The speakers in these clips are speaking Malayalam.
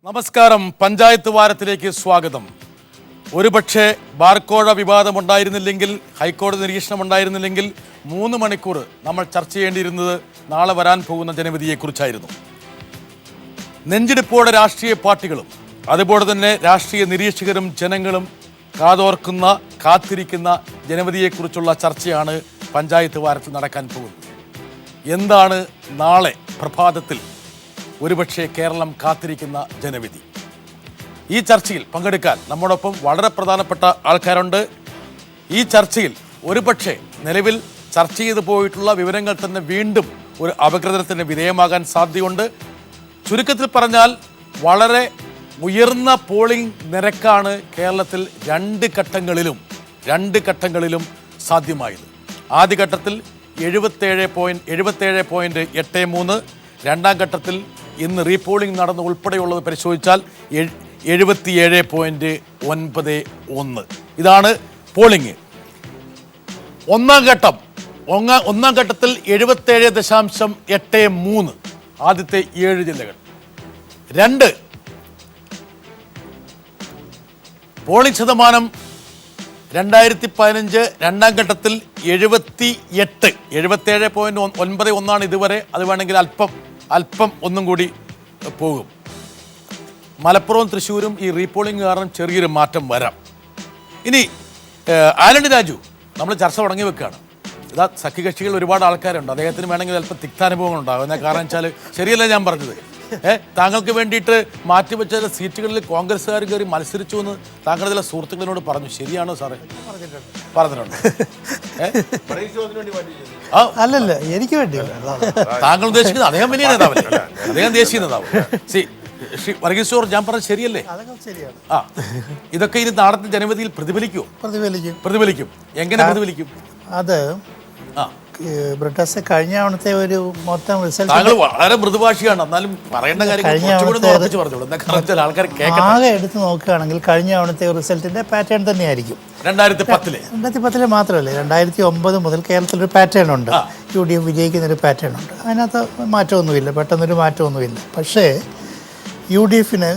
നമസ്കാരം. പഞ്ചായത്ത് വാരത്തിലേക്ക് സ്വാഗതം. ഒരുപക്ഷെ ബാർക്കോഴ വിവാദമുണ്ടായിരുന്നില്ലെങ്കിൽ, ഹൈക്കോടതി നിരീക്ഷണം ഉണ്ടായിരുന്നില്ലെങ്കിൽ 3 മണിക്കൂർ നമ്മൾ ചർച്ച ചെയ്യേണ്ടിയിരുന്നത് നാളെ വരാൻ പോകുന്ന ജനവിധിയെക്കുറിച്ചായിരുന്നു. നെഞ്ചിടിപ്പോടെ രാഷ്ട്രീയ പാർട്ടികളും അതുപോലെ തന്നെ രാഷ്ട്രീയ നിരീക്ഷകരും ജനങ്ങളും കാത്തിരിക്കുന്ന ജനവിധിയെക്കുറിച്ചുള്ള ചർച്ചയാണ് പഞ്ചായത്ത് വാരത്തിൽ നടക്കാൻ പോകുന്നത്. എന്താണ് നാളെ പ്രഭാതത്തിൽ ഒരുപക്ഷെ കേരളം കാത്തിരിക്കുന്ന ജനവിധി? ഈ ചർച്ചയിൽ പങ്കെടുക്കാൻ നമ്മോടൊപ്പം വളരെ പ്രധാനപ്പെട്ട ആൾക്കാരുണ്ട്. ഈ ചർച്ചയിൽ ഒരുപക്ഷെ നിലവിൽ ചർച്ച ചെയ്തു പോയിട്ടുള്ള വിവരങ്ങൾ തന്നെ വീണ്ടും ഒരു അപഗ്രഥനത്തിന് വിധേയമാകാൻ സാധ്യതയുണ്ട്. ചുരുക്കത്തിൽ പറഞ്ഞാൽ വളരെ ഉയർന്ന പോളിംഗ് നിരക്കാണ് കേരളത്തിൽ രണ്ട് ഘട്ടങ്ങളിലും സാധ്യമായത്. ആദ്യഘട്ടത്തിൽ 77.83, രണ്ടാം ഘട്ടത്തിൽ ഇന്ന് റീപോളിംഗ് നടന്ന ഉൾപ്പെടെയുള്ളത് പരിശോധിച്ചാൽ 77.91. ഇതാണ് പോളിംഗ്. ഒന്നാം ഘട്ടത്തിൽ 77.83, ആദ്യത്തെ 7 ജില്ലകൾ. പോളിംഗ് ശതമാനം 2015 രണ്ടാം ഘട്ടത്തിൽ 77.91 ഇതുവരെ. അത് വേണമെങ്കിൽ അല്പം ഒന്നും കൂടി പോകും. മലപ്പുറവും തൃശ്ശൂരും ഈ റീപോളിംഗ് കാരണം ചെറിയൊരു മാറ്റം വരാം. ഇനി ആന്റണി രാജു നമ്മൾ ചർച്ച തുടങ്ങി വെക്കുകയാണ്. ഇതാ സഖ്യകക്ഷികൾ ഒരുപാട് ആൾക്കാരുണ്ട്. അദ്ദേഹത്തിന് വേണമെങ്കിൽ അല്പം തിക്താനുഭവങ്ങൾ ഉണ്ടാകും. എന്നാ കാരണം വെച്ചാൽ ശരിയല്ല ഞാൻ പറഞ്ഞത്. താങ്കൾക്ക് വേണ്ടിയിട്ട് മാറ്റിവെച്ച ചില സീറ്റുകളിൽ കോൺഗ്രസ്സുകാർ കയറി മത്സരിച്ചു എന്ന് താങ്കളുടെ ചില സുഹൃത്തുക്കളോട് പറഞ്ഞു. ശരിയാണോ സാറേ? പറഞ്ഞിട്ടുണ്ട്. അല്ലല്ല, എനിക്ക് വേണ്ടി താങ്കൾ ഉദ്ദേശിക്കുന്നത് അദ്ദേഹം വലിയ നേതാവല്ലേ? അദ്ദേഹം ദേശീയ നേതാവ്. വർഗീസ് ജോർജ്, ഞാൻ പറഞ്ഞത് ശരിയല്ലേ? ഇതൊക്കെ ഇനി നാളത്തെ ജനവിധിയിൽ പ്രതിഫലിക്കുമോ? പ്രതിഫലിക്കും. എങ്ങനെ പ്രതിഫലിക്കും? അത് ബ്രിട്ടസ് കഴിഞ്ഞ തവണത്തെ ഒരു മൊത്തം റിസൾട്ട് വളരെ മൃദുഭാഷിയാണ്. എന്നാലും പറയേണ്ട കാര്യം ആകെ എടുത്ത് നോക്കുകയാണെങ്കിൽ കഴിഞ്ഞ തവണത്തെ റിസൾട്ടിന്റെ പാറ്റേൺ തന്നെയായിരിക്കും. 2010 മാത്രമല്ല, 2009 മുതൽ കേരളത്തിലൊരു പാറ്റേൺ ഉണ്ട്. UDF വിജയിക്കുന്നൊരു പാറ്റേൺ ഉണ്ട്. അതിനകത്ത് മാറ്റമൊന്നുമില്ല, പെട്ടെന്നൊരു മാറ്റമൊന്നുമില്ല. പക്ഷേ UDFന്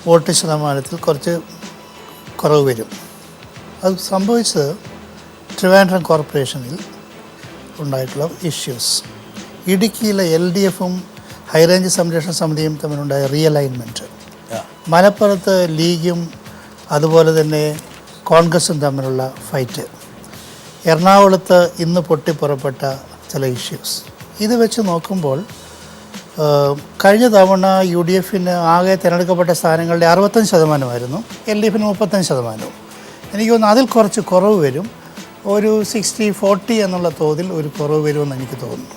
വോട്ട് ശതമാനത്തിൽ കുറച്ച് കുറവ് വരും. അത് സംഭവിച്ചത് ട്രിവാൻഡ്രം കോർപ്പറേഷനിൽ ഉണ്ടായിട്ടുള്ള ഇഷ്യൂസ്, ഇടുക്കിയിലെ LDFും ഹൈറേഞ്ച് സംരക്ഷണ സമിതിയും തമ്മിലുണ്ടായ റീഅലൈൻമെൻറ്റ്, മലപ്പുറത്ത് ലീഗും അതുപോലെ തന്നെ കോൺഗ്രസും തമ്മിലുള്ള ഫൈറ്റ്, എറണാകുളത്ത് ഇന്ന് പൊട്ടിപ്പുറപ്പെട്ട ചില ഇഷ്യൂസ്, ഇത് വെച്ച് നോക്കുമ്പോൾ കഴിഞ്ഞ തവണ UDFന് ആകെ തിരഞ്ഞെടുക്കപ്പെട്ട സ്ഥാനങ്ങളുടെ 65%, LDFന് 35%. എനിക്ക് തോന്നുന്നു അതിൽ കുറച്ച് കുറവ് വരും. ഒരു 60-40 എന്നുള്ള തോതിൽ ഒരു കുറവ് വരുമെന്ന് എനിക്ക് തോന്നുന്നു.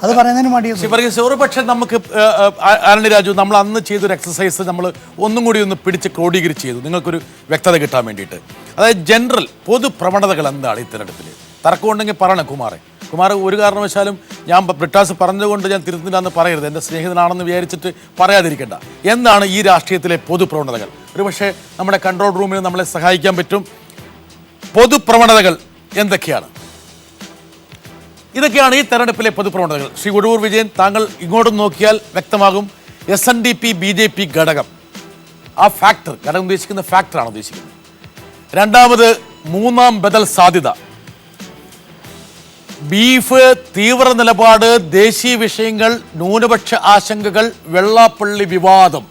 അത് പറയുന്നതിന് മടിയൊന്നും. ഒരു പക്ഷേ നമുക്ക് ആന്റണി രാജു, നമ്മൾ അന്ന് ചെയ്തൊരു എക്സസൈസ് നമ്മൾ ഒന്നും കൂടി ഒന്ന് പിടിച്ച് ക്രോഡീകരിച്ച് ചെയ്തു, നിങ്ങൾക്കൊരു വ്യക്തത കിട്ടാൻ വേണ്ടിയിട്ട്. അതായത് ജനറൽ പൊതു പ്രവണതകൾ എന്താണ് ഈ തിരഞ്ഞെടുപ്പിൽ? തർക്കമുണ്ടെങ്കിൽ പറയണം കുമാർ. ഒരു കാരണവശാലും ഞാൻ ബ്രിട്ടാസ് പറഞ്ഞതുകൊണ്ട് ഞാൻ തിരുത്തില്ലാന്ന് പറയരുത്. എൻ്റെ സ്നേഹിതനാണെന്ന് വിചാരിച്ചിട്ട് പറയാതിരിക്കണ്ട. എന്താണ് ഈ രാഷ്ട്രീയത്തിലെ പൊതു പ്രവണതകൾ? ഒരു പക്ഷേ നമ്മുടെ കൺട്രോൾ റൂമിൽ നമ്മളെ സഹായിക്കാൻ പറ്റും. പൊതുപ്രവണതകൾ എന്തൊക്കെയാണ്? ഇതൊക്കെയാണ് ഈ തെരഞ്ഞെടുപ്പിലെ പൊതുപ്രവണതകൾ. ശ്രീ ഉടൂർ വിജയൻ, താങ്കൾ ഇങ്ങോട്ടും നോക്കിയാൽ വ്യക്തമാകും. SNDP BJP ഘടകം, ആ ഘടകം ഉദ്ദേശിക്കുന്ന ഫാക്ടറാണ് ഉദ്ദേശിക്കുന്നത്. രണ്ടാമത്, മൂന്നാം ബദൽ സാധ്യത, ബീഫ്, തീവ്ര നിലപാട്, ദേശീയ വിഷയങ്ങൾ, ന്യൂനപക്ഷ ആശങ്കകൾ, വെള്ളാപ്പള്ളി വിവാദം.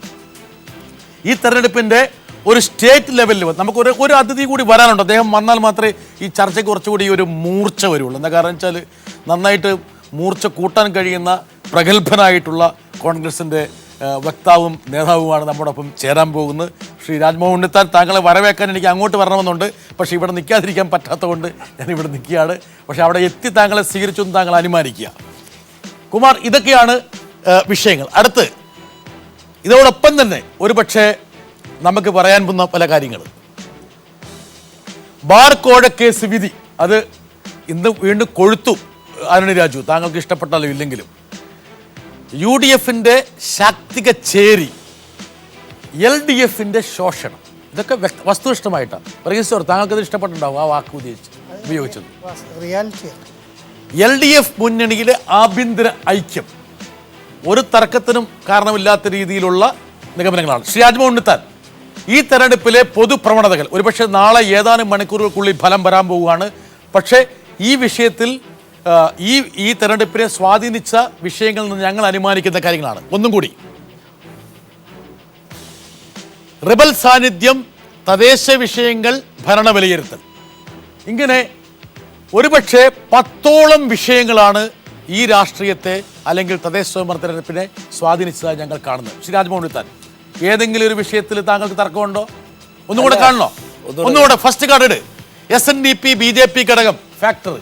ഈ തെരഞ്ഞെടുപ്പിൻ്റെ ഒരു സ്റ്റേറ്റ് ലെവലിൽ നമുക്ക് ഒരു അതിഥി കൂടി വരാനുണ്ട്. അദ്ദേഹം വന്നാൽ മാത്രമേ ഈ ചർച്ചയ്ക്ക് കുറച്ചുകൂടി ഒരു മൂർച്ച വരുള്ളൂ. എന്താ കാരണം വെച്ചാൽ നന്നായിട്ട് മൂർച്ച കൂട്ടാൻ കഴിയുന്ന പ്രഗത്ഭനായിട്ടുള്ള കോൺഗ്രസിൻ്റെ വക്താവും നേതാവുമാണ് നമ്മോടൊപ്പം ചേരാൻ പോകുന്നത്. ശ്രീ രാജ്മോഹൻ ഉണ്ണിത്താൻ, താങ്കളെ വരവേക്കാൻ എനിക്ക് അങ്ങോട്ട് വരണമെന്നുണ്ട്. പക്ഷേ ഇവിടെ നിൽക്കാതിരിക്കാൻ പറ്റാത്തതുകൊണ്ട് ഞാനിവിടെ നിൽക്കുകയാണ്. പക്ഷേ അവിടെ എത്തി താങ്കളെ സ്വീകരിച്ചൊന്നും താങ്കൾ അനുമാനിക്കുക. കുമാർ, ഇതൊക്കെയാണ് വിഷയങ്ങൾ. അടുത്ത് ഇതോടൊപ്പം തന്നെ ഒരു പക്ഷേ നമുക്ക് പറയാൻ പോകുന്ന പല കാര്യങ്ങൾ. ബാർ കോഴ കേസ് വിധി, അത് ഇന്ന് വീണ്ടും കൊഴുത്തു. ആന്റണി രാജു, താങ്കൾക്ക് ഇഷ്ടപ്പെട്ടാലോ ഇല്ലെങ്കിലും UDFന്റെ ശാക്തിക ചേരി, LDFന്റെ ശോഷണം, ഇതൊക്കെ വസ്തുനിഷ്ഠമായിട്ടാണ്. വർഗീസ്, താങ്കൾക്കത് ഇഷ്ടപ്പെട്ടുണ്ടാവും ആ വാക്ക് ഉപയോഗിച്ചത്. റിയാലിറ്റി LDF മുന്നണിയിലെ ആഭ്യന്തര ഐക്യം, ഒരു തർക്കത്തിനും കാരണമില്ലാത്ത രീതിയിലുള്ള നിഗമനങ്ങളാണ്. ശ്രീ രാജ്മോഹൻ ഉണ്ണിത്താൻ, ഈ തെരഞ്ഞെടുപ്പിലെ പൊതുപ്രവണതകൾ ഒരുപക്ഷെ നാളെ ഏതാനും മണിക്കൂറുകൾക്കുള്ളിൽ ഫലം വരാൻ പോവുകയാണ്. പക്ഷേ ഈ വിഷയത്തിൽ ഈ തെരഞ്ഞെടുപ്പിനെ സ്വാധീനിച്ച വിഷയങ്ങളിൽ നിന്ന് ഞങ്ങൾ അനുമാനിക്കുന്ന കാര്യങ്ങളാണ്. ഒന്നും കൂടി, റിബൽ സാന്നിധ്യം, തദ്ദേശ വിഷയങ്ങൾ, ഭരണ വിലയിരുത്തൽ, ഇങ്ങനെ ഒരുപക്ഷെ 10ഓളം വിഷയങ്ങളാണ് ഈ രാഷ്ട്രീയത്തെ അല്ലെങ്കിൽ തദ്ദേശ സ്വയംഭരണ തെരഞ്ഞെടുപ്പിനെ സ്വാധീനിച്ചതായി ഞങ്ങൾ കാണുന്നത്. ശ്രീ രാജ്മോഹൻ ഉണ്ണിത്താൻ, ഏതെങ്കിലും ഒരു വിഷയത്തിൽ താങ്കൾക്ക് തർക്കമുണ്ടോ? ഒന്നുകൂടെ കാണണോ? ഒന്നുകൂടെ ഫസ്റ്റ് കാർഡ് SNDP BJP ഘടകം ഫാക്ടർ,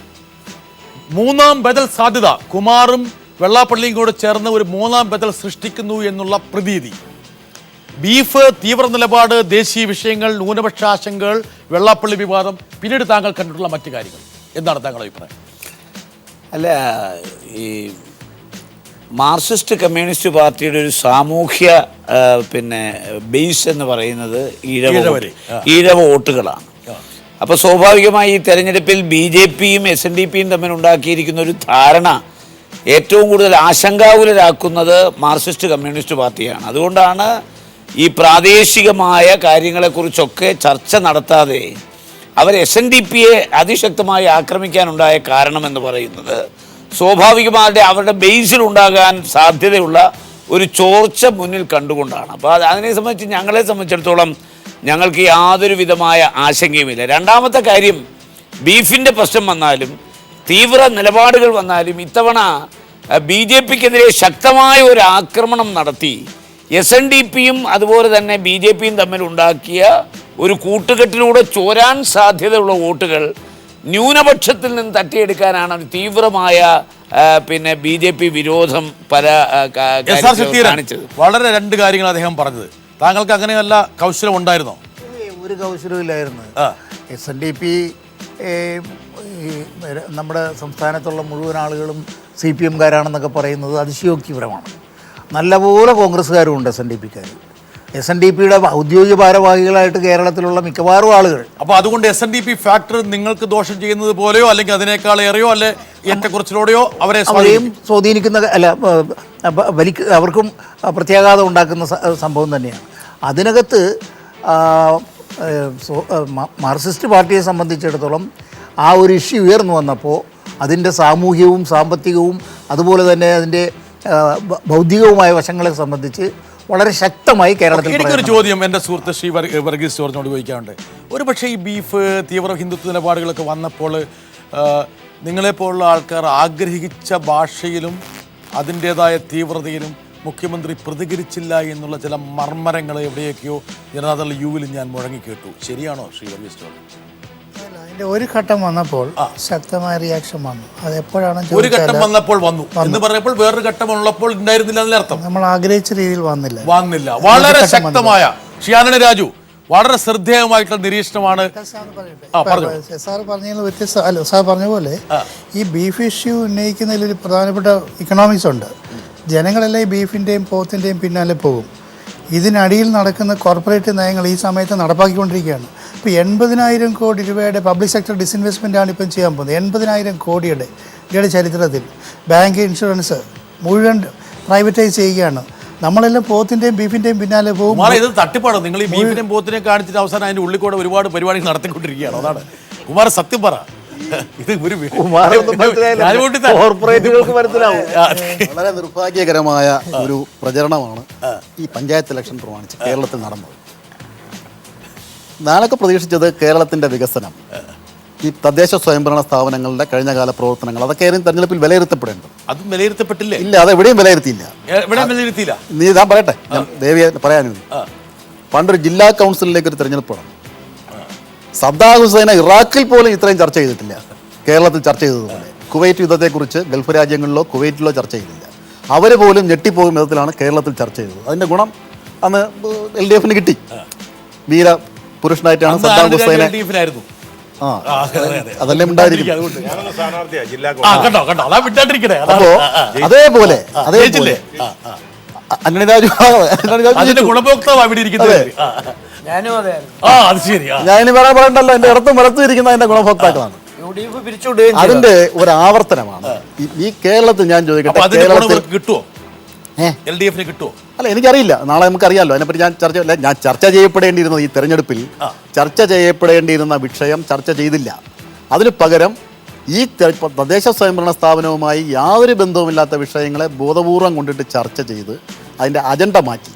മൂന്നാം ബദൽ സാധ്യത, കുമാറും വെള്ളാപ്പള്ളിയും കൂടെ ചേർന്ന് ഒരു മൂന്നാം ബദൽ സൃഷ്ടിക്കുന്നു എന്നുള്ള പ്രതീതി, ബീഫ്, തീവ്ര നിലപാട്, ദേശീയ വിഷയങ്ങൾ, ന്യൂനപക്ഷ ആശങ്കകൾ, വെള്ളാപ്പള്ളി വിവാദം, പിന്നീട് താങ്കൾ കണ്ടിട്ടുള്ള മറ്റു കാര്യങ്ങൾ, എന്താണ് താങ്കളുടെ അഭിപ്രായം? അല്ല, ഈ മാർക്സിസ്റ്റ് കമ്മ്യൂണിസ്റ്റ് പാർട്ടിയുടെ ഒരു സാമൂഹ്യ ബേസ് എന്ന് പറയുന്നത് ഈഴവ വോട്ടുകളാണ്. അപ്പോൾ സ്വാഭാവികമായി ഈ തെരഞ്ഞെടുപ്പിൽ BJPയും SNDPയും തമ്മിൽ ഉണ്ടാക്കിയിരിക്കുന്ന ഒരു ധാരണ ഏറ്റവും കൂടുതൽ ആശങ്കാകുലരാക്കുന്നത് മാർക്സിസ്റ്റ് കമ്മ്യൂണിസ്റ്റ് പാർട്ടിയാണ്. അതുകൊണ്ടാണ് ഈ പ്രാദേശികമായ കാര്യങ്ങളെക്കുറിച്ചൊക്കെ ചർച്ച നടത്താതെ അവർ SNDPയെ അതിശക്തമായി ആക്രമിക്കാനുണ്ടായ കാരണമെന്ന് പറയുന്നത് സ്വാഭാവികമായിട്ട് അവരുടെ ബേസിൽ ഉണ്ടാകാൻ സാധ്യതയുള്ള ഒരു ചോർച്ച മുന്നിൽ കണ്ടുകൊണ്ടാണ്. അപ്പോൾ അതിനെ സംബന്ധിച്ച് ഞങ്ങളെ സംബന്ധിച്ചിടത്തോളം ഞങ്ങൾക്ക് യാതൊരു വിധമായ ആശങ്കയുമില്ല. രണ്ടാമത്തെ കാര്യം, ബീഫിൻ്റെ പ്രശ്നം വന്നാലും തീവ്ര നിലപാടുകൾ വന്നാലും ഇത്തവണ BJPക്കെതിരെ ശക്തമായ ഒരു ആക്രമണം നടത്തി SNDPയും അതുപോലെ തന്നെ BJPയും തമ്മിൽ ഉണ്ടാക്കിയ ഒരു കൂട്ടുകെട്ടിലൂടെ ചോരാൻ സാധ്യതയുള്ള വോട്ടുകൾ ന്യൂനപക്ഷത്തിൽ നിന്ന് തട്ടിയെടുക്കാനാണ് തീവ്രമായ BJP വിരോധം പല കാണിച്ചത്. വളരെ രണ്ട് കാര്യങ്ങൾ അദ്ദേഹം പറഞ്ഞത്. താങ്കൾക്ക് അങ്ങനെയല്ല കൗശലം ഉണ്ടായിരുന്നോ? ഒരു കൗശലവും ഇല്ലായിരുന്നു. SNDP നമ്മുടെ സംസ്ഥാനത്തുള്ള മുഴുവൻ ആളുകളും CPMകാരാണെന്നൊക്കെ പറയുന്നത് അതിശയോക്തിപരമാണ്. നല്ലപോലെ കോൺഗ്രസ്സുകാരും ഉണ്ട് SNDPക്കാർ. SNDPയുടെ ഔദ്യോഗിക ഭാരവാഹികളായിട്ട് കേരളത്തിലുള്ള മിക്കവാറും ആളുകൾ. അപ്പോൾ അതുകൊണ്ട് SNDP ഫാക്ടർ നിങ്ങൾക്ക് ദോഷം ചെയ്യുന്നത് പോലെയോ അല്ലെങ്കിൽ അതിനേക്കാൾ ഏറെയോ അല്ലെ ഏറ്റക്കുറച്ചിലൂടെയോ അവരെയും സ്വാധീനിക്കുന്ന അവർക്കും പ്രത്യാഘാതം ഉണ്ടാക്കുന്ന സംഭവം തന്നെയാണ്. അതിനകത്ത് മാർക്സിസ്റ്റ് പാർട്ടിയെ സംബന്ധിച്ചിടത്തോളം ആ ഒരു ഇഷ്യൂ ഉയർന്നു വന്നപ്പോൾ അതിൻ്റെ സാമൂഹികവും സാമ്പത്തികവും അതുപോലെ തന്നെ അതിൻ്റെ ബൗദ്ധികവുമായ വശങ്ങളെ സംബന്ധിച്ച് വളരെ ശക്തമായി കേരളത്തിൽ. എനിക്കൊരു ചോദ്യം എൻ്റെ സുഹൃത്ത് ശ്രീ വർഗീസ് ജോർജിനോട് ചോദിക്കാറുണ്ട്. ഒരു പക്ഷേ ഈ ബീഫ്, തീവ്ര ഹിന്ദുത്വ നിലപാടുകളൊക്കെ വന്നപ്പോൾ നിങ്ങളെപ്പോലുള്ള ആൾക്കാർ ആഗ്രഹിച്ച ഭാഷയിലും അതിൻ്റേതായ തീവ്രതയിലും മുഖ്യമന്ത്രി പ്രതികരിച്ചില്ല എന്നുള്ള ചില മർമ്മരങ്ങൾ എവിടെയൊക്കെയോ ജനതാദൾ യുവിൽ ഞാൻ മുഴങ്ങിക്കേട്ടു. ശരിയാണോ ശ്രീ വർഗീസ് ജോർജ്? അതിൻ്റെ ഒരു ഘട്ടം വന്നപ്പോൾ ശക്തമായ റിയാക്ഷൻ വന്നു. അത് എപ്പോഴാണ് ഒരു ഘട്ടം വന്നപ്പോൾ വന്നു എന്ന് പറഞ്ഞപ്പോൾ വേറൊരു ഘട്ടം ഉള്ളപ്പോൾ ഉണ്ടായിരുന്നില്ല എന്നർത്ഥം. നമ്മൾ ആഗ്രഹിച്ച രീതിയിൽ വന്നില്ല. വളരെ ശക്തമായ ഷിയാനണി രാജു വളരെ ശ്രദ്ധേയമായിട്ടുള്ള നിരീക്ഷണമാണ്. സാർ പറഞ്ഞതിൽ വ്യത്യസ്ത അല്ല, സാർ പറഞ്ഞ പോലെ ഈ ബീഫ് ഇഷ്യൂ ഉന്നയിക്കുന്നതിൽ ഒരു പ്രധാനപ്പെട്ട ഇക്കണോമിക്സ് ഉണ്ട്. ജനങ്ങളെല്ലാം ഈ ബീഫിൻ്റെയും പോത്തിൻ്റെയും പിന്നാലെ പോകും. ഇതിനടിയിൽ നടക്കുന്ന കോർപ്പറേറ്റ് നയങ്ങൾ ഈ സമയത്ത് നടപ്പാക്കിക്കൊണ്ടിരിക്കുകയാണ്. ഇപ്പോൾ 80,000 കോടി രൂപയുടെ പബ്ലിക് സെക്ടർ ഡിസിൻവെസ്റ്റ്മെൻറ്റാണ് ഇപ്പം ചെയ്യാൻ പോകുന്നത്. 80,000 കോടിയുടെ ഇന്ത്യയുടെ ചരിത്രത്തിൽ ബാങ്ക്, ഇൻഷുറൻസ് മുഴുവൻ പ്രൈവറ്റൈസ് ചെയ്യുകയാണ്. നമ്മളെല്ലാം പോത്തിൻ്റെയും ബീഫിൻ്റെയും പിന്നാലെ പോകും. ഇത് തട്ടിപ്പാണ്. നിങ്ങൾ ഈ ബീഫിനെയും പോത്തിനെയും കാണിച്ചിട്ട് അവസാനം അതിൻ്റെ ഉള്ളിൽ കൂടെ ഒരുപാട് പരിപാടികൾ നടത്തിക്കൊണ്ടിരിക്കുകയാണ്. അതാണ് കുമാർ സത്യം പറ. ഇത് ഒരു വളരെ നിർഭാഗ്യകരമായ ഒരു പ്രചരണമാണ് ഈ പഞ്ചായത്ത് ഇലക്ഷൻ പ്രമാണിച്ച് കേരളത്തിൽ നടന്നത്. ഞാനൊക്കെ പ്രതീക്ഷിച്ചത് കേരളത്തിന്റെ വികസനം, ഈ തദ്ദേശ സ്വയംഭരണ സ്ഥാപനങ്ങളുടെ കഴിഞ്ഞകാല പ്രവർത്തനങ്ങൾ, അതൊക്കെ തെരഞ്ഞെടുപ്പിൽ വിലയിരുത്തപ്പെടേണ്ടത്. അതും വിലയിരുത്തപ്പെട്ടില്ല. ഇല്ല, അത് എവിടെയും വിലയിരുത്തിയില്ല. നീ ഞാൻ പറയട്ടെ, ഞാൻ ദേവിയെ പറയാനും. പണ്ടൊരു ജില്ലാ കൗൺസിലിലേക്ക് ഒരു തെരഞ്ഞെടുപ്പ് നടന്നു. സദ്ദാം ഹുസൈനെ ഇറാഖിൽ പോലും ഇത്രയും ചർച്ച ചെയ്തിട്ടില്ല കേരളത്തിൽ ചർച്ച ചെയ്തതുപോലെ. കുവൈറ്റ് യുദ്ധത്തെക്കുറിച്ച് ഗൾഫ് രാജ്യങ്ങളിലോ കുവൈറ്റിലോ ചർച്ച ചെയ്തില്ല. അവർ പോലും ഞെട്ടിപ്പോകും വിധത്തിലാണ് കേരളത്തിൽ ചർച്ച ചെയ്തത്. അതിൻ്റെ ഗുണം അന്ന് LDFന് കിട്ടി. വീര പുരുഷനായിട്ടാണ് സദ്ദാം ഹുസൈനെ. അതെല്ലാം ഉണ്ടായിരിക്കും. അപ്പോ അതേപോലെ അന്നണി രാജു ഞാനിനി വേറെ പറയണ്ടല്ലോ, എന്റെ ഇടത്തും വലത്തും ഇരിക്കുന്ന അതിന്റെ ഗുണഭോക്താക്കളാണ്. അതിന്റെ ഒരു ആവർത്തനമാണ് ഈ കേരളത്തിൽ. ഞാൻ ചോദിക്കട്ടെ, കേരളത്തിൽ കിട്ടുമോ? LDF കിട്ടുമോ? അല്ല, എനിക്കറിയില്ല. നാളെ നമുക്കറിയാമല്ലോ. അതിനെപ്പറ്റി ഞാൻ ചർച്ച ചെയ്യപ്പെടേണ്ടിയിരുന്നത് ഈ തെരഞ്ഞെടുപ്പിൽ ചർച്ച ചെയ്യപ്പെടേണ്ടിയിരുന്ന വിഷയം ചർച്ച ചെയ്തില്ല. അതിന് പകരം ഈ തദ്ദേശ സ്വയംഭരണ സ്ഥാപനവുമായി യാതൊരു ബന്ധവുമില്ലാത്ത വിഷയങ്ങളെ ബോധപൂർവം കൊണ്ടിട്ട് ചർച്ച ചെയ്ത് അതിൻ്റെ അജണ്ട മാറ്റി.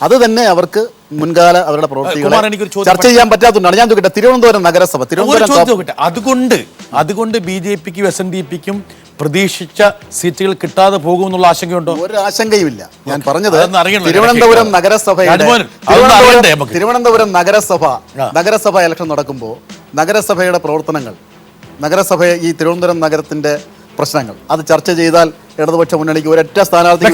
അത് തന്നെ അവർക്ക് മുൻകാല അവരുടെ പ്രവർത്തികളെ ചർച്ച ചെയ്യാൻ പറ്റാത്തതുകൊണ്ടാണ്. ഞാൻ ചോദിക്കട്ടെ, തിരുവനന്തപുരം നഗരസഭ അതുകൊണ്ട് BJPക്കും SNDPക്കും പ്രതീക്ഷിച്ച സീറ്റുകൾ കിട്ടാതെ പോകുമെന്നുള്ള ആശങ്കയുണ്ടോ? ഒരു ആശങ്കയുമില്ല. ഞാൻ പറഞ്ഞത് തിരുവനന്തപുരം നഗരസഭ ഇലക്ഷൻ നടക്കുമ്പോൾ നഗരസഭയുടെ പ്രവർത്തനങ്ങൾ, ഈ തിരുവനന്തപുരം നഗരത്തിന്റെ പ്രശ്നങ്ങൾ അത് ചർച്ച ചെയ്താൽ ഇടതുപക്ഷ മുന്നണിക്ക് ഒരൊറ്റ സ്ഥാനാർത്ഥി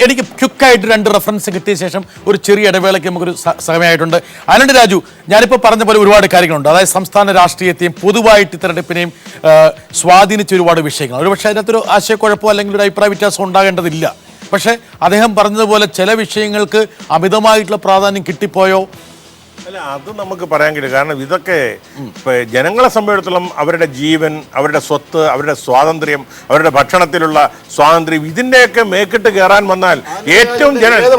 എനിക്ക് ക്വിക്കായിട്ട് 2 റെഫറൻസ് കിട്ടിയ ശേഷം ഒരു ചെറിയ ഇടവേളയ്ക്ക് നമുക്കൊരു സമയമായിട്ടുണ്ട്. അനണ്ട് രാജു, ഞാനിപ്പോൾ പറഞ്ഞ പോലെ ഒരുപാട് കാര്യങ്ങളുണ്ട്. അതായത് സംസ്ഥാന രാഷ്ട്രീയത്തെയും പൊതുവായിട്ട് തെരഞ്ഞെടുപ്പിനെയും സ്വാധീനിച്ച ഒരുപാട് വിഷയങ്ങൾ. ഒരുപക്ഷെ അതിനകത്തൊരു ആശയക്കുഴപ്പമോ അല്ലെങ്കിൽ ഒരു അഭിപ്രായ വ്യത്യാസം ഉണ്ടാകേണ്ടതില്ല. പക്ഷേ അദ്ദേഹം പറഞ്ഞതുപോലെ ചില വിഷയങ്ങൾക്ക് അമിതമായിട്ടുള്ള പ്രാധാന്യം കിട്ടിപ്പോയോ? അല്ല, അത് നമുക്ക് പറയാൻ കഴിയും. കാരണം ഇതൊക്കെ ജനങ്ങളെ സംബന്ധിച്ചിടത്തോളം അവരുടെ ജീവൻ, അവരുടെ സ്വത്ത്, അവരുടെ സ്വാതന്ത്ര്യം, അവരുടെ ഭക്ഷണത്തിലുള്ള സ്വാതന്ത്ര്യം, ഇതിന്റെയൊക്കെ മേക്കിട്ട് കയറാൻ വന്നാൽ ഏറ്റവും ഞാനത്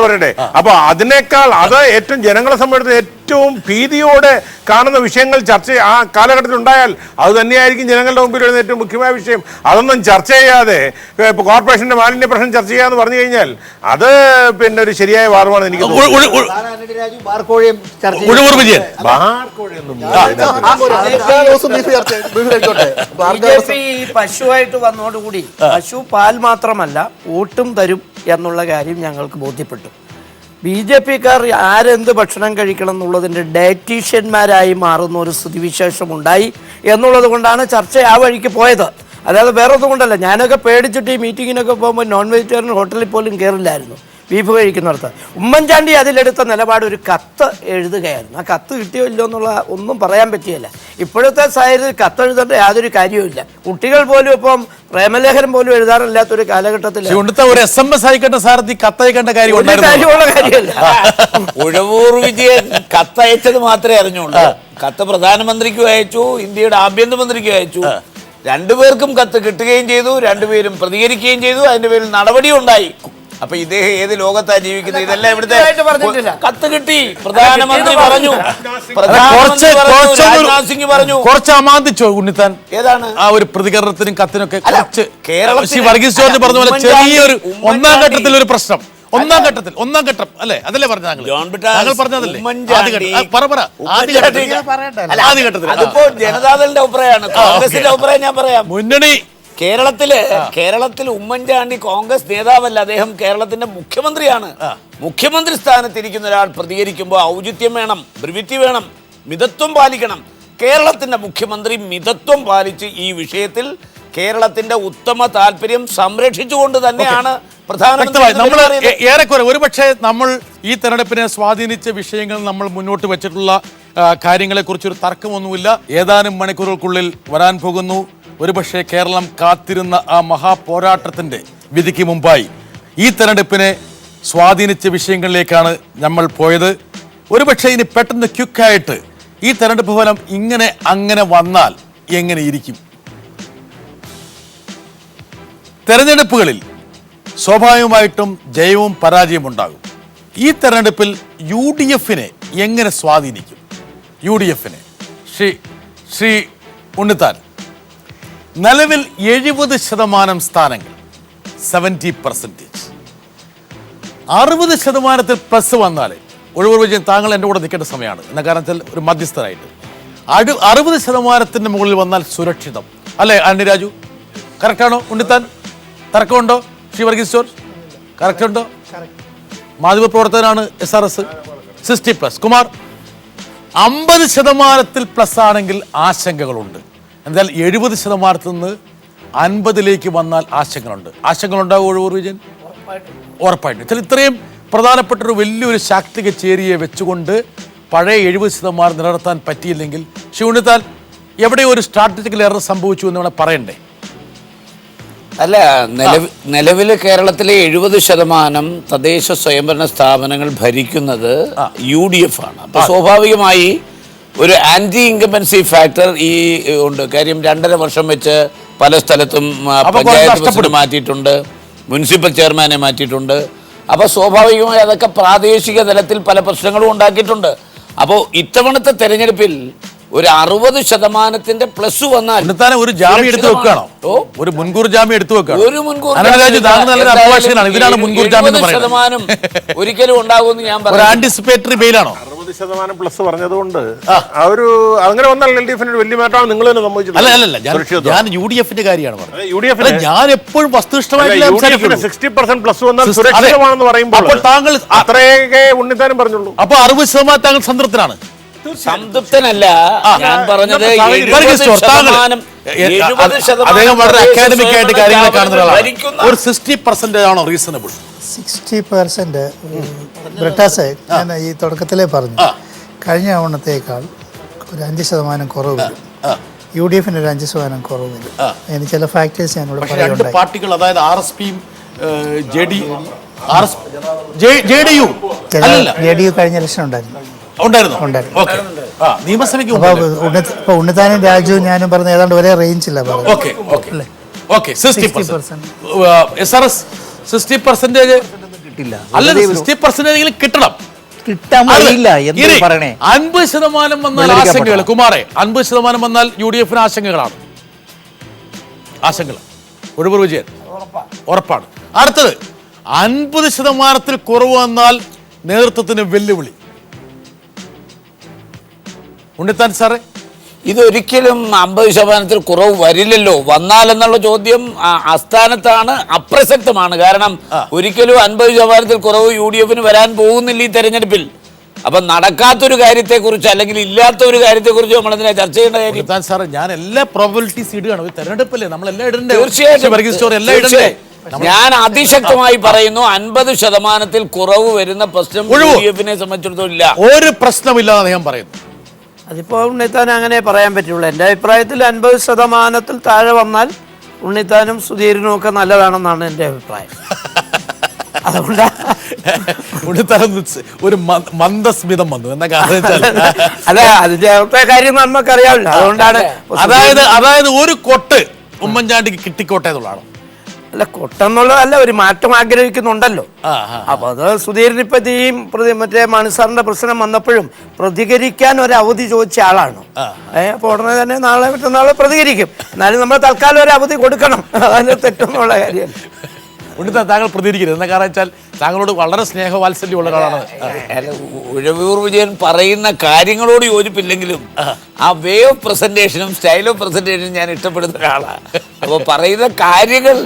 പറയട്ടെ. അപ്പൊ അതിനേക്കാൾ അത് ഏറ്റവും ജനങ്ങളെ സംബന്ധിച്ചിടത്തോളം ഏറ്റവും ഭീതിയോടെ കാണുന്ന വിഷയങ്ങൾ ചർച്ച ആ കാലഘട്ടത്തിൽ ഉണ്ടായാൽ അത് തന്നെയായിരിക്കും ജനങ്ങളുടെ മുമ്പിൽ വരുന്ന ഏറ്റവും മുഖ്യമായ വിഷയം. അതൊന്നും ചർച്ച ചെയ്യാതെ ഇപ്പൊ കോർപ്പറേഷന്റെ മാലിന്യ പ്രശ്നം ചർച്ച ചെയ്യാന്ന് പറഞ്ഞു കഴിഞ്ഞാൽ അത് പിന്നെ ഒരു ശരിയായ വാദമാണ് എനിക്ക് പശുവായിട്ട് വന്നതോടുകൂടി പശു പാൽ മാത്രമല്ല വോട്ടും തരും എന്നുള്ള കാര്യം ഞങ്ങൾക്ക് ബോധ്യപ്പെട്ടു. BJPക്കാർ ആരെന്ത് ഭക്ഷണം കഴിക്കണം എന്നുള്ളതിൻ്റെ ഡയറ്റീഷ്യന്മാരായി മാറുന്ന ഒരു സ്ഥിതിവിശേഷം ഉണ്ടായി എന്നുള്ളത് കൊണ്ടാണ് ചർച്ച ആ വഴിക്ക് പോയത്. അതായത് വേറെ ഒന്നും കൊണ്ടല്ല. ഞാനൊക്കെ പേടിച്ചിട്ട് ഈ മീറ്റിങ്ങിനൊക്കെ പോകുമ്പോൾ നോൺ വെജിറ്റേറിയൻ ഹോട്ടലിൽ പോലും കയറില്ലായിരുന്നു ബീഫ് കഴിക്കുന്നിടത്ത്. ഉമ്മൻചാണ്ടി അതിലെടുത്ത നിലപാട് ഒരു കത്ത് എഴുതുകയായിരുന്നു. ആ കത്ത് കിട്ടിയോ ഇല്ലോ എന്നുള്ള ഒന്നും പറയാൻ പറ്റിയല്ല. ഇപ്പോഴത്തെ സാഹചര്യത്തിൽ കത്തെഴുതേണ്ട യാതൊരു കാര്യവുമില്ല. കുട്ടികൾ പോലും ഇപ്പം പ്രേമലേഖനം പോലും എഴുതാറില്ലാത്തൊരു കാലഘട്ടത്തിൽ ഒരു SMS അയക്കേണ്ട സാരഥി കത്തയക്കേണ്ട കാര്യമുള്ള കാര്യമല്ല. ഉഴവൂർ വിജയൻ കത്തയച്ചത് മാത്രമേ അറിഞ്ഞുള്ളൂ. കത്ത് പ്രധാനമന്ത്രിക്കും അയച്ചു, ഇന്ത്യയുടെ ആഭ്യന്തരമന്ത്രിക്കും അയച്ചു. രണ്ടുപേർക്കും കത്ത് കിട്ടുകയും ചെയ്തു, രണ്ടുപേരും പ്രതികരിക്കുകയും ചെയ്തു. അതിന്റെ പേരിൽ നടപടി ഉണ്ടായി. അപ്പൊ ഇദ്ദേഹം ഏത് ലോകത്താ ജീവിക്കുന്നത്? ഇതെല്ലാം ഇവിടുത്തെ കത്ത് കിട്ടി, പ്രധാനമന്ത്രി പറഞ്ഞു, രാജ്നാഥ് സിംഗ് പറഞ്ഞു. കുറച്ച് അമാന്തിച്ചോ ഉണ്ണിത്താൻ? ഏതാണ് ആ ഒരു പ്രതികരണത്തിനും കത്തിനൊക്കെ കേരളത്തിൽ വർഗീസ് ജോർജ് പറഞ്ഞ പോലെ ചെറിയൊരു ഒന്നാം ഘട്ടത്തിൽ ഒരു പ്രശ്നം. ഒന്നാം ഘട്ടം അല്ലേ? അതല്ലേ പറഞ്ഞ പറഞ്ഞതല്ലേ? അതിപ്പോ ജനതാദളിന്റെ അഭിപ്രായമാണ്, കോൺഗ്രസിന്റെ അഭിപ്രായം ഞാൻ പറയാം. മുന്നണി കേരളത്തിൽ ഉമ്മൻചാണ്ടി കോൺഗ്രസ് നേതാവല്ല, അദ്ദേഹം കേരളത്തിന്റെ മുഖ്യമന്ത്രിയാണ്. മുഖ്യമന്ത്രി സ്ഥാനത്തിരിക്കുന്ന ഒരാൾ പ്രതികരിക്കുമ്പോൾ ഔചിത്യം വേണം, ബ്രിവിറ്റി വേണം, മിതത്വം പാലിക്കണം. കേരളത്തിന്റെ മുഖ്യമന്ത്രി മിതത്വം പാലിച്ച് ഈ വിഷയത്തിൽ കേരളത്തിന്റെ ഉത്തമ താല്പര്യം സംരക്ഷിച്ചുകൊണ്ട് തന്നെയാണ് നമ്മൾ ഏറെക്കുറെ ഒരുപക്ഷെ നമ്മൾ ഈ തെരഞ്ഞെടുപ്പിനെ സ്വാധീനിച്ച വിഷയങ്ങൾ നമ്മൾ മുന്നോട്ട് വെച്ചിട്ടുള്ള കാര്യങ്ങളെക്കുറിച്ചൊരു തർക്കമൊന്നുമില്ല. ഏതാനും മണിക്കൂറുകൾക്കുള്ളിൽ വരാൻ പോകുന്നു. ഒരുപക്ഷെ കേരളം കാത്തിരുന്ന ആ മഹാപോരാട്ടത്തിൻ്റെ വിധിക്ക് മുമ്പായി ഈ തെരഞ്ഞെടുപ്പിനെ സ്വാധീനിച്ച വിഷയങ്ങളിലേക്കാണ് നമ്മൾ പോയത്. ഒരുപക്ഷെ ഇനി പെട്ടെന്ന് ക്വിക്കായിട്ട് ഈ തെരഞ്ഞെടുപ്പ് ഫലം അങ്ങനെ വന്നാൽ എങ്ങനെ ഇരിക്കും? തെരഞ്ഞെടുപ്പുകളിൽ സ്വാഭാവികമായിട്ടും ജയവും പരാജയവും ഉണ്ടാകും. ഈ തെരഞ്ഞെടുപ്പിൽ UDFനെ എങ്ങനെ സ്വാധീനിക്കും? UDFനെ ശ്രീ ഉണ്ണിത്താൻ, നിലവിൽ 70% സ്ഥാനങ്ങൾ, 70%. 60% പ്ലസ് വന്നാൽ ഒഴിവൂർ വിജയൻ താങ്കൾ എൻ്റെ കൂടെ നിൽക്കേണ്ട സമയമാണ്. എന്ന കാരണത്തിൽ ഒരു മധ്യസ്ഥരായിട്ട് 60% മുകളിൽ വന്നാൽ സുരക്ഷിതം അല്ലേ? ആന്റണി രാജു, കറക്റ്റാണോ? ഉണ്ണിത്താൻ, തർക്കമുണ്ടോ? ശ്രീ വർഗീസ് ജോർജ്, കറക്റ്റ് ഉണ്ടോ? മാധ്യമപ്രവർത്തകനാണ് SRS. 60+. കുമാർ, 50% പ്ലസ് ആണെങ്കിൽ ആശങ്കകളുണ്ട്. എന്നാൽ 70% നിന്ന് 50% വന്നാൽ ആശങ്കകളുണ്ടാവും ഒഴിവൂർ വിജയൻ? ഉറപ്പായിട്ടും. ഇത്രയും പ്രധാനപ്പെട്ട ഒരു വലിയൊരു ശാക്തിക ചേരിയെ വെച്ചുകൊണ്ട് പഴയ 70% നിലനിർത്താൻ പറ്റിയില്ലെങ്കിൽ ശ്രീ ഉണ്ണിത്താൻ എവിടെയോ ഒരു സ്ട്രാറ്റജിക്കൽ എറർ സംഭവിച്ചു എന്ന് വേണം പറയണ്ടേ? അല്ല, നിലവിൽ കേരളത്തിലെ 70% തദ്ദേശ സ്വയംഭരണ സ്ഥാപനങ്ങൾ ഭരിക്കുന്നത് UDF ആണ്. അപ്പൊ സ്വാഭാവികമായി ഒരു ആന്റി ഇൻകംബൻസി ഫാക്ടർ ഈ ഉണ്ട്. കാര്യം 2.5 വർഷം വെച്ച് പല സ്ഥലത്തും പഞ്ചായത്ത് പ്രസിഡന്റ് മാറ്റിയിട്ടുണ്ട്, മുനിസിപ്പൽ ചെയർമാനെ മാറ്റിയിട്ടുണ്ട്. അപ്പോൾ സ്വാഭാവികമായി അതൊക്കെ പ്രാദേശിക തലത്തിൽ പല പ്രശ്നങ്ങളും ഉണ്ടാക്കിയിട്ടുണ്ട്. അപ്പോൾ ഇത്തവണത്തെ തെരഞ്ഞെടുപ്പിൽ ഒരു 60% പ്ലസ് വന്നാൽ ഒരു ജാമ്യം എടുത്തു വെക്കുകയാണോ? ഒരു മുൻകൂർ ജാമ്യം എടുത്തു വെക്കുകയാണ്. ഒരു മുൻകൂർ ഇതിനാണ് മുൻകൂർ ജാമ്യം എന്ന് പറയുന്നത്. ശതമാനം ഒരിക്കലും ഉണ്ടാകുമെന്ന് ഞാൻ ഒരു ആന്റിസിപ്പേറ്ററി ബെയിലാണോ? 60% പ്ലസ് പറഞ്ഞതുകൊണ്ട് അങ്ങനെ വന്നാൽ LDF-ന് വലിയ മാറ്റമാണ് നിങ്ങൾ തന്നെ സംഭവിച്ചത്. അല്ല, ഞാൻ UDF-ന്റെ കാര്യമാണ് പറഞ്ഞത്. UDF-ന് ഞാൻ എപ്പോഴും വസ്തുനിഷ്ഠമായിട്ടില്ല 60% പ്ലസ് വന്നാൽ സുരക്ഷിതമാണെന്ന് പറയുമ്പോൾ താങ്കൾ അത്രയൊക്കെ ഉണ്ണിത്താനും പറഞ്ഞുള്ളൂ. അപ്പൊ 60% താങ്കൾ സംതൃപ്തനാണ്? സംതൃപ്തനല്ല, ഞാൻ പറഞ്ഞത് അദ്ദേഹം വളരെ അക്കാഡമിക് ആയിട്ട് കാര്യങ്ങൾ കാണുന്ന ഒരാളാണ്. ഒരു 60% ആണോ റീസണബിൾ? 60% ബ്രിട്ടാസെ ഞാൻ ഈ തുടക്കത്തിലേ പറഞ്ഞു, കഴിഞ്ഞ തവണത്തേക്കാൾ ഒരു 5% കുറവ് വരും. UDF-ന് ഒരു 5% കുറവ് വരും. എനിക്ക് ചില ഫാക്ടേഴ്സ് ഞാനിവിടെ പറയുന്നുണ്ട്. പാർട്ടികൾ, അതായത് RSPയും JDU കഴിഞ്ഞ ഇലക്ഷൻ ഉണ്ടായിരുന്നു. നിയമസഭയ്ക്ക് ഉണ്ണിത്താനും രാജുവും ഞാനും പറഞ്ഞ ഏതാണ്ട് ഒരേ റേഞ്ചില്ല പറഞ്ഞു. 60% കിട്ടില്ല. അല്ല, 60% കിട്ടണം. കിട്ടാൻ വഴിയില്ല എന്ന് പറയണേ. 50% വന്നാൽ ആശങ്കകൾ. കുമാറെ, 50% വന്നാൽ UDF-ന് ആശങ്കകളാണ്. ഒഴിവൂർ വിജയൻ ഉറപ്പാണ്. അടുത്തത് 50% കുറവ് വന്നാൽ നേതൃത്വത്തിന് വെല്ലുവിളി. ഉണ്ണിത്താൻ സാറേ, ഇതൊരിക്കലും 50% കുറവ് വരില്ലല്ലോ. വന്നാലെന്നുള്ള ചോദ്യം അസ്ഥാനത്താണ്, അപ്രസക്തമാണ്. കാരണം ഒരിക്കലും 50% കുറവ് UDF-ന് വരാൻ പോകുന്നില്ല ഈ തെരഞ്ഞെടുപ്പിൽ. അപ്പൊ നടക്കാത്തൊരു കാര്യത്തെക്കുറിച്ച് അല്ലെങ്കിൽ ഇല്ലാത്ത ഒരു കാര്യത്തെക്കുറിച്ച് നമ്മൾ എന്തിനാ ചർച്ച ചെയ്യേണ്ട കാര്യം? ഉണ്ണിത്താൻ സാറേ, ഞാൻ എല്ലാ പ്രോബബിലിറ്റീസ് ഇടുകയാണ്. തെരഞ്ഞെടുപ്പല്ലേ, നമ്മളെല്ലാം ഇടണ്ടേ? തീർച്ചയായും ഞാൻ അതിശക്തമായി പറയുന്നു, 50% കുറവ് വരുന്ന പ്രശ്നം UDF-നെ സംബന്ധിച്ചിടത്തോളം ഇല്ല. ഒരു പ്രശ്നമില്ലാതെ അദ്ദേഹം പറയുന്നു. അതിപ്പോൾ ഉണ്ണിത്താൻ അങ്ങനെ പറയാൻ പറ്റുള്ളൂ. എൻ്റെ അഭിപ്രായത്തിൽ 50% താഴെ വന്നാൽ ഉണ്ണിത്താനും സുധീരനും ഒക്കെ നല്ലതാണെന്നാണ് എൻ്റെ അഭിപ്രായം. അതുകൊണ്ട് ഉണ്ണിത്താൻ ഒരു മന്ദസ്മിതം വന്നു എന്ന കാരണം അല്ല, അതിന്റെ അഭിപ്രായ കാര്യം നമുക്കറിയാമല്ലോ. അതുകൊണ്ടാണ് അതായത് ഒരു കൊട്ട് ഉമ്മൻചാണ്ടിക്ക് കിട്ടിക്കോട്ടെ എന്നുള്ളതാണ്. അല്ല, കൊട്ടെന്നുള്ളതല്ല, ഒരു മാറ്റം ആഗ്രഹിക്കുന്നുണ്ടല്ലോ. അപ്പൊ അത് സുധീരൻ ഇപ്പൊ ഈ മറ്റേ മണിസാറിന്റെ പ്രശ്നം വന്നപ്പോഴും പ്രതികരിക്കാൻ ഒരു അവധി ചോദിച്ച ആളാണ്. അപ്പൊ ഉടനെ തന്നെ നാളെ മറ്റന്നാളെ പ്രതികരിക്കും. എന്നാലും നമ്മൾ തൽക്കാലം ഒരു അവധി കൊടുക്കണം. അതിന് തെറ്റൊന്നുള്ള കാര്യം. ഉണ്ണിത്താൻ, താങ്കൾ പ്രതികരിക്കരുത്. എന്താ കാരണം വെച്ചാൽ താങ്കളോട് വളരെ സ്നേഹവാത്സല്യമുള്ള ഒരാളാണ്. ഉഴവൂർ വിജയൻ പറയുന്ന കാര്യങ്ങളോട് യോജിപ്പില്ലെങ്കിലും ആ വേ ഓഫ് പ്രസന്റേഷനും സ്റ്റൈൽ ഓഫ് പ്രസന്റേഷനും ഞാൻ ഇഷ്ടപ്പെടുന്ന ഒരാളാണ്. അപ്പൊ പറയുന്ന കാര്യങ്ങൾ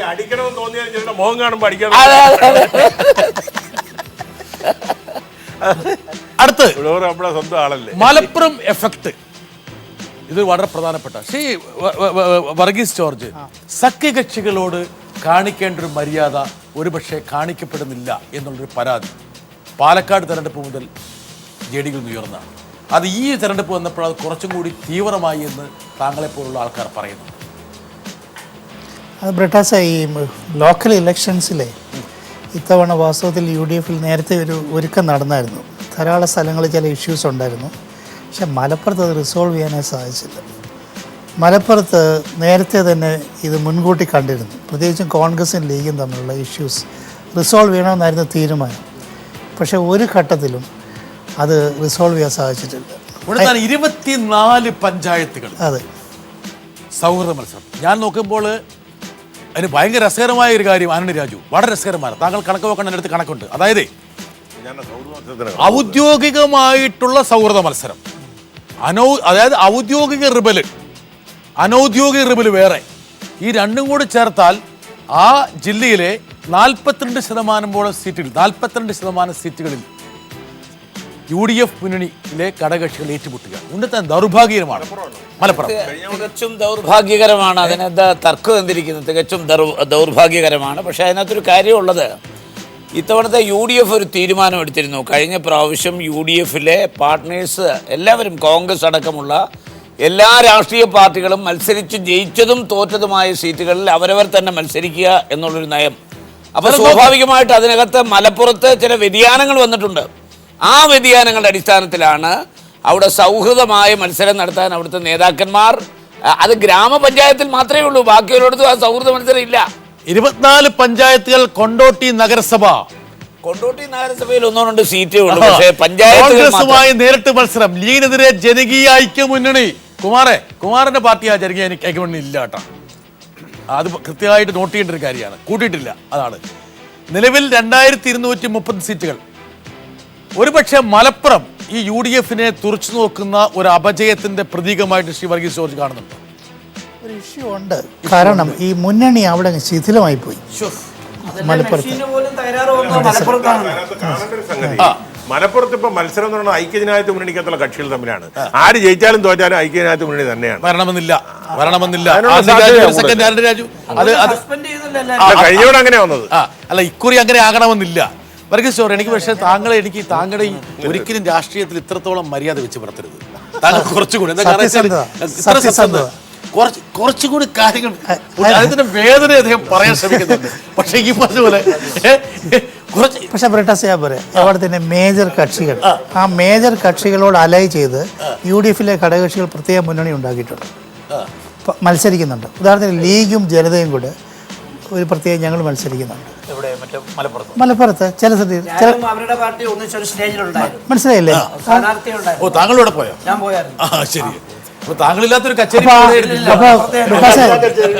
അടിക്കണമെന്ന് തോന്നിയാൽ മുഖം കാണുമ്പോൾ അടിക്കണം. അടുത്ത് നമ്മുടെ സ്വന്തം ആളല്ലേ, മലപ്പുറം എഫക്ട്. ഇത് വളരെ പ്രധാനപ്പെട്ട വർഗീസ് ജോർജ്, സഖ്യകക്ഷികളോട് കാണിക്കേണ്ട ഒരു മര്യാദ ഒരുപക്ഷെ കാണിക്കപ്പെടുന്നില്ല എന്നുള്ളൊരു പരാതി പാലക്കാട് തെരഞ്ഞെടുപ്പ് മുതൽ JDU ഉയർന്നതാണ്. അത് ഈ തെരഞ്ഞെടുപ്പ് വന്നപ്പോൾ അത് കുറച്ചും കൂടി തീവ്രമായി എന്ന് താങ്കളെപ്പോലുള്ള ആൾക്കാർ പറയുന്നു. അത് ബ്രിട്ടാസ, ഈ ലോക്കൽ ഇലക്ഷൻസിലെ ഇത്തവണ വാസ്തവത്തിൽ UDF-ൽ നേരത്തെ ഒരു ഒരുക്കം നടന്നായിരുന്നു. ധാരാളം സ്ഥലങ്ങളിൽ ചില ഇഷ്യൂസ് ഉണ്ടായിരുന്നു. പക്ഷെ മലപ്പുറത്ത് അത് റിസോൾവ് ചെയ്യാനേ സാധിച്ചില്ല. മലപ്പുറത്ത് നേരത്തെ തന്നെ ഇത് മുൻകൂട്ടി കണ്ടിരുന്നു. പ്രത്യേകിച്ചും കോൺഗ്രസും ലീഗും തമ്മിലുള്ള ഇഷ്യൂസ് റിസോൾവ് ചെയ്യണമെന്നായിരുന്നു തീരുമാനം. പക്ഷെ ഒരു ഘട്ടത്തിലും അത് റിസോൾവ് ചെയ്യാൻ സാധിച്ചിട്ടില്ല. 24 പഞ്ചായത്തുകൾ, അതെ, സൗഹൃദ മത്സരം. ഞാൻ നോക്കുമ്പോൾ അതിന് ഭയങ്കര രസകരമായ ഒരു കാര്യം ആന്റണി രാജു, വളരെ രസകരമാണ്. താങ്കൾ കണക്ക് നോക്കാൻ എൻ്റെ അടുത്ത് കണക്കുണ്ട്. അതായത് ഔദ്യോഗികമായിട്ടുള്ള സൗഹൃദ മത്സരം, അതായത് ഔദ്യോഗിക റിബല്, അനൗദ്യോഗിക റിബല് വേറെ. ഈ രണ്ടും കൂടി ചേർത്താൽ ആ ജില്ലയിലെ 42% സീറ്റുകളിൽ UDF മുന്നണിയിലെ ഘടകകക്ഷികൾ ഏറ്റുമുട്ടുക. ഉന്നത ദൗർഭാഗ്യകരമാണ് മലപ്പുറം. തികച്ചും ദൗർഭാഗ്യകരമാണ്. അതിനെന്താ തർക്കം എന്തിരിക്കുന്നത്? തികച്ചും ദൗർഭാഗ്യകരമാണ്. പക്ഷേ അതിനകത്തൊരു കാര്യമുള്ളത്, ഇത്തവണത്തെ UDF ഒരു തീരുമാനം എടുത്തിരുന്നു. കഴിഞ്ഞ പ്രാവശ്യം UDF-ലെ പാർട്ട്നേഴ്സ് എല്ലാവരും, കോൺഗ്രസ് അടക്കമുള്ള എല്ലാ രാഷ്ട്രീയ പാർട്ടികളും മത്സരിച്ച് ജയിച്ചതും തോറ്റതുമായ സീറ്റുകളിൽ അവരവർ തന്നെ മത്സരിക്കുക എന്നുള്ളൊരു നയം. അപ്പോൾ സ്വാഭാവികമായിട്ട് അതിനകത്ത് മലപ്പുറത്ത് ചില വ്യതിയാനങ്ങൾ വന്നിട്ടുണ്ട്. ആ വ്യതിയാനങ്ങളുടെ അടിസ്ഥാനത്തിലാണ് അവിടെ സൗഹൃദമായ മത്സരം നടത്താൻ അവിടുത്തെ നേതാക്കന്മാർ, അത് ഗ്രാമപഞ്ചായത്തിൽ മാത്രമേ ഉള്ളൂ, ബാക്കിയുള്ളിടത്തും ആ സൗഹൃദ മത്സരം ഇല്ല. 24 പഞ്ചായത്തുകൾ കൊണ്ടോട്ടി നഗരസഭ. കൊണ്ടോട്ടി നഗരസഭയിൽ ഒന്നുകൊണ്ട് സീറ്റേ ഉള്ളൂ, പക്ഷേ പഞ്ചായത്ത് കോൺഗ്രസുമായി നേരിട്ട് മത്സരം. ലീഗിനെതിരെ ജനകീയ ഐക്യമുന്നണി. കുമാറിന്റെ പാർട്ടി ആ ജനകീയ ഐക്യമുന്നണി ഇല്ല കേട്ടോ. അത് കൃത്യമായിട്ട് നോട്ട് ചെയ്യേണ്ട ഒരു കാര്യമാണ്. കൂട്ടിയിട്ടില്ല. അതാണ് നിലവിൽ 2230 സീറ്റുകൾ. ഒരുപക്ഷെ മലപ്പുറം ഈ UDF-നെ തുറച്ചു നോക്കുന്ന ഒരു അപജയത്തിന്റെ പ്രതീകമായിട്ട് ശ്രീ വർഗീസ് ജോർജ് കാണുന്നുണ്ട്. ഒരു ഇഷ്യൂ ഉണ്ട്. കാരണം ഈ മുന്നണി അവിടെ ശിഥിലമായി പോയി മലപ്പുറത്ത്. മലപ്പുറത്ത് ഇപ്പൊ മത്സരം എന്ന് പറഞ്ഞാൽ ഐക്യജനാധിപത്യ മുന്നണിക്കകത്തുള്ള കക്ഷികൾ തമ്മിലാണ്. ആര് ജയിച്ചാലും തോറ്റാലും ഐക്യജനാധിപത്യ മുന്നണി തന്നെയാണ്. വരണമെന്നില്ല. രാജു കഴിഞ്ഞവിടെ അങ്ങനെ വന്നത്. അല്ല, ഇക്കുറി അങ്ങനെ ആകണമെന്നില്ല. വർഗീസ് ജോർജ്, എനിക്ക് പക്ഷേ താങ്കളുടെ ഈ ഒരിക്കലും രാഷ്ട്രീയത്തിൽ ഇത്രത്തോളം മര്യാദ വെച്ച് പുറത്തരുത്. താങ്കൾ കുറച്ചുകൂടി കുറച്ചുകൂടി കാര്യങ്ങൾ അതിന്റെ വേദന അദ്ദേഹം പറയാൻ ശ്രമിക്കുന്നുണ്ട്. പക്ഷെ ഈ പറഞ്ഞ പക്ഷെ ബ്രിട്ടാസ് ഞാൻ പറയാം, അവിടെ തന്നെ മേജർ കക്ഷികൾ, ആ മേജർ കക്ഷികളോട് അലൈ ചെയ്ത് UDF-ലെ ഘടകകക്ഷികൾ പ്രത്യേക മുന്നണി ഉണ്ടാക്കിയിട്ടുണ്ട്, മത്സരിക്കുന്നുണ്ട്. ഉദാഹരണത്തിന് ലീഗും ജനതയും കൂടെ ഒരു പ്രത്യേകം ഞങ്ങൾ മത്സരിക്കുന്നുണ്ട് മലപ്പുറത്ത് ചില മനസ്സിലായില്ലേ? ഓ, താങ്കളോടെ പോയോ? ഞാൻ പോയായിരുന്നു. ശരി. താങ്കളില്ലാത്തൊരു കച്ചേരി.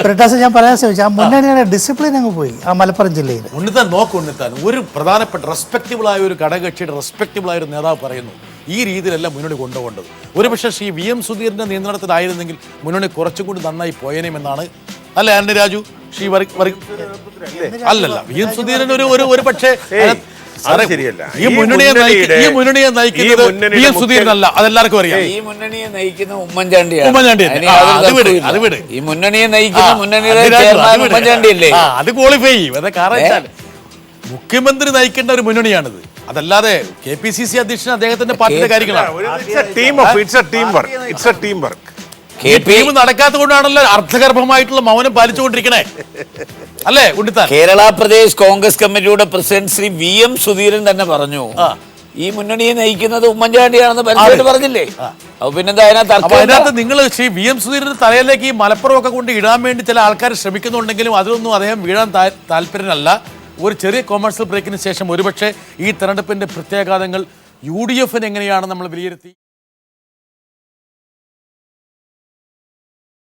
ബ്രിട്ടാസ് ഞാൻ പറയാൻ ശ്രമിച്ചു, ആ മുന്നണിയുടെ ഡിസിപ്ലിൻ അങ്ങ് പോയി ആ മലപ്പുറം ജില്ലയിൽ. ഉണ്ണിത്താൻ ഒരു പ്രധാനപ്പെട്ട റെസ്പെക്റ്റബിളായ ഒരു ഘടകകക്ഷിയുടെ റെസ്പെക്റ്റബിളായ ഒരു നേതാവ് പറയുന്നു ഈ രീതിയിലല്ല മുന്നണി കൊണ്ടുപോകേണ്ടത്. ഒരുപക്ഷെ ശ്രീ VM സുധീറിന്റെ നിയന്ത്രണത്തിലായിരുന്നെങ്കിൽ മുന്നണി കുറച്ചും കൂടി നന്നായി പോയേനെമെന്നാണ്. അല്ല ആന്റണി രാജു? ശ്രീ അല്ലല്ല, VM സുധീരൻ ഒരു പക്ഷേ ഈ മുന്നണിയെ നയിക്കുന്നത് VM സുധീരനല്ല, അതെല്ലാവർക്കും അറിയാം. ഈ മുന്നണിയെ നയിക്കുന്ന ഉമ്മൻചാണ്ടിയാണ്. ഈ മുന്നണിയെ നയിക്കുന്ന മുന്നണിയുടെ ചെയർമാൻ ഉമ്മൻചാണ്ടിയല്ലേ? അത് ക്വാളിഫൈ ചെയ്യും. അതെ, കാരണം മുഖ്യമന്ത്രി നയിക്കേണ്ട ഒരു മുന്നണിയാണിത്. അതല്ലാതെ KPCC അധ്യക്ഷൻ അദ്ദേഹത്തിന്റെ പാർട്ടിയുടെ കാര്യങ്ങളാണ്. ടീം നടക്കാത്ത കൊണ്ടാണല്ലോ അർത്ഥഗർഭമായിട്ടുള്ള മൗനം പാലിച്ചുകൊണ്ടിരിക്കണേ, അല്ലേ ഉണ്ണിത്താൻ? കേരള പ്രദേശ് കോൺഗ്രസ് കമ്മിറ്റിയുടെ പ്രസിഡന്റ് ശ്രീ VM സുധീരൻ തന്നെ പറഞ്ഞു ഈ മുന്നണിയെ നയിക്കുന്നത് ഉമ്മൻചാണ്ടിയാണെന്ന് പരസ്യമായിട്ട് പറഞ്ഞില്ലേ? അപ്പൊ പിന്നെന്താ അതിനകത്ത് നിങ്ങൾ ശ്രീ VM സുധീരന്റെ തലയിലേക്ക് ഈ മലപ്പുറം ഒക്കെ കൊണ്ട് ഇടാൻ വേണ്ടി ചില ആൾക്കാർ ശ്രമിക്കുന്നുണ്ടെങ്കിലും അതിലൊന്നും അദ്ദേഹം വീഴാൻ താല്പര്യനല്ല. ഒരു ചെറിയ കൊമേഴ്സ്യൽ ബ്രേക്കിന് ശേഷം ഒരുപക്ഷെ ഈ തെരഞ്ഞെടുപ്പിന്റെ പ്രത്യാഘാതങ്ങൾ UDF-ന് എങ്ങനെയാണ് നമ്മൾ വിലയിരുത്തി?